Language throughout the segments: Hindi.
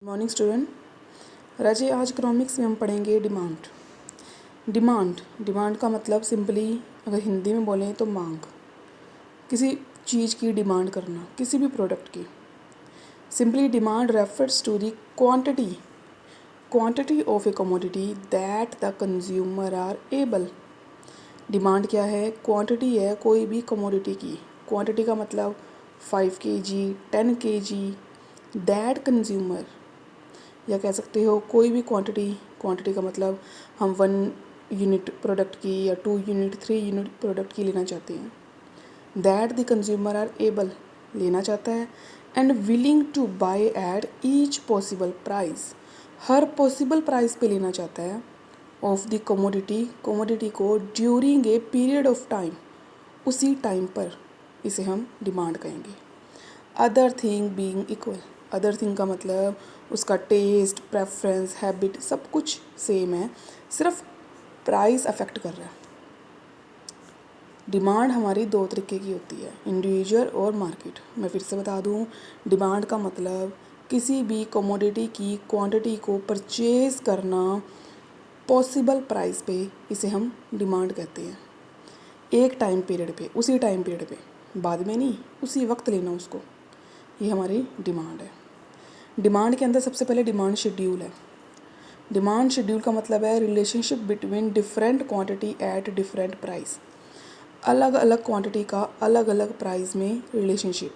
Morning student. राजे आज इकोनॉमिक्स में हम पढ़ेंगे डिमांड का मतलब सिंपली अगर हिंदी में बोलें तो मांग, किसी चीज़ की डिमांड करना, किसी भी प्रोडक्ट की। Simply demand refers to the quantity of a commodity that the consumer are able. Demand क्या है? क्वांटिटी है कोई भी कमोडिटी की। क्वांटिटी का मतलब 5 kg 10 kg दैट कंज्यूमर, या कह सकते हो कोई भी क्वांटिटी का मतलब हम 1 यूनिट प्रोडक्ट की या 2 यूनिट 3 यूनिट प्रोडक्ट की लेना चाहते हैं। That the consumer are able, लेना चाहता है, and willing to buy at each possible price, हर पॉसिबल प्राइस पे लेना चाहता है, ऑफ द कमोडिटी को during a period of time, उसी टाइम पर, इसे हम डिमांड कहेंगे। Other thing being equal, other thing का मतलब उसका टेस्ट, प्रेफरेंस, हैबिट सब कुछ सेम है, सिर्फ प्राइस अफेक्ट कर रहा है। डिमांड हमारी 2 तरीके की होती है, इंडिविजुअल और मार्केट। मैं फिर से बता दूं, डिमांड का मतलब किसी भी कमोडिटी की क्वांटिटी को परचेज़ करना पॉसिबल प्राइस पे, इसे हम डिमांड कहते हैं। एक टाइम पीरियड पे, उसी टाइम पीरियड पे, बाद में नहीं, उसी वक्त लेना उसको, ये हमारी डिमांड है। डिमांड के अंदर सबसे पहले डिमांड शेड्यूल है। डिमांड शेड्यूल का मतलब है relationship between different quantity at different price, अलग अलग क्वांटिटी का अलग अलग प्राइस में रिलेशनशिप,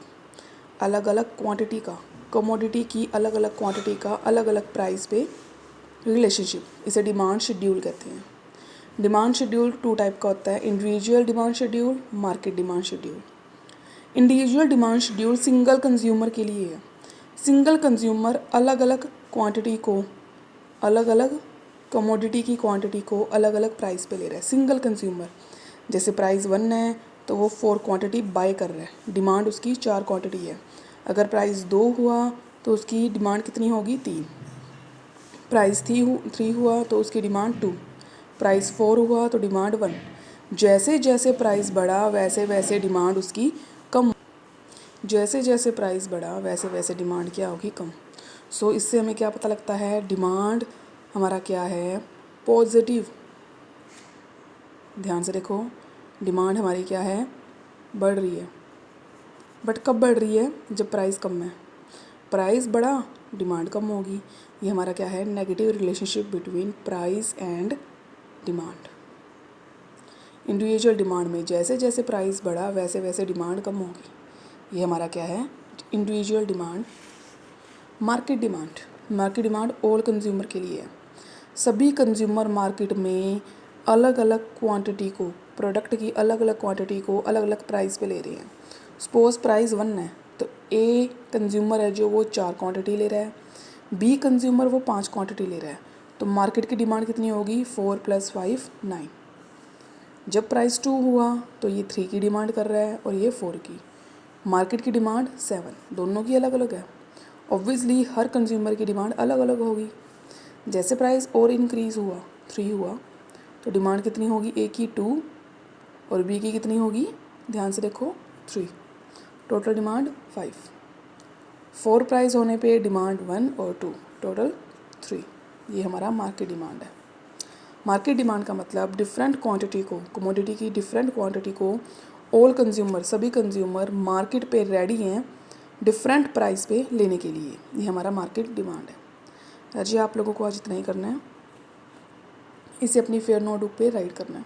अलग अलग क्वांटिटी का, कमोडिटी की अलग अलग क्वांटिटी का अलग अलग प्राइस पे रिलेशनशिप, इसे डिमांड शेड्यूल कहते हैं। डिमांड शेड्यूल 2 टाइप का होता है, individual demand schedule, market demand schedule. Individual demand schedule single consumer के लिए है। सिंगल कंज्यूमर अलग अलग क्वांटिटी को, अलग अलग कमोडिटी की क्वांटिटी को अलग अलग प्राइस पे ले रहा है। सिंगल कंज्यूमर, जैसे प्राइस 1 है तो वो 4 क्वांटिटी बाय कर रहा है, डिमांड उसकी 4 क्वांटिटी है। अगर प्राइस 2 हुआ तो उसकी डिमांड कितनी होगी? 3। प्राइस 3 हुआ तो उसकी डिमांड 2। प्राइस 4 हुआ तो डिमांड 1। जैसे जैसे प्राइस बढ़ा वैसे वैसे डिमांड उसकी कम, जैसे जैसे प्राइस बढ़ा वैसे वैसे डिमांड क्या होगी? कम। सो इससे हमें क्या पता लगता है? डिमांड हमारा क्या है? पॉजिटिव। ध्यान से देखो, डिमांड हमारी क्या है? बढ़ रही है। बट कब बढ़ रही है? जब प्राइस कम है। प्राइस बढ़ा, डिमांड कम होगी। ये हमारा क्या है? Negative relationship between price and demand. Individual demand में जैसे जैसे प्राइस बढ़ा वैसे वैसे डिमांड कम होगी, ये हमारा क्या है? Individual demand. Market demand all consumer के लिए है। सभी कंज्यूमर मार्केट में अलग अलग क्वांटिटी को, प्रोडक्ट की अलग अलग क्वांटिटी को अलग अलग प्राइस पे ले रहे हैं। सपोज प्राइस 1 है तो ए कंज्यूमर है जो वो 4 क्वांटिटी ले रहा है, बी कंज्यूमर वो 5 क्वांटिटी ले रहा है, तो मार्केट की डिमांड कितनी होगी? 4 + 5 9। जब प्राइस 2 हुआ तो ये 3 की डिमांड कर रहा है और ये 4 की। मार्केट की डिमांड 7, दोनों की अलग अलग है। ऑब्वियसली हर कंज्यूमर की डिमांड अलग अलग होगी। जैसे प्राइस और इंक्रीज़ हुआ, 3 हुआ, तो डिमांड कितनी होगी? ए की 2 और बी की कितनी होगी? ध्यान से देखो, 3। Total demand 5। 4 प्राइस होने पे डिमांड 1 और 2, टोटल 3। ये हमारा मार्केट डिमांड है। मार्केट डिमांड का मतलब डिफरेंट क्वांटिटी को, कमोडिटी की डिफरेंट क्वांटिटी को ऑल कंज्यूमर, सभी कंज्यूमर मार्केट पे रेडी हैं डिफरेंट प्राइस पे लेने के लिए, ये हमारा मार्केट डिमांड है। जी आप लोगों को आज इतना ही करना है, इसे अपनी फेयर नोटबुक पे राइट करना है।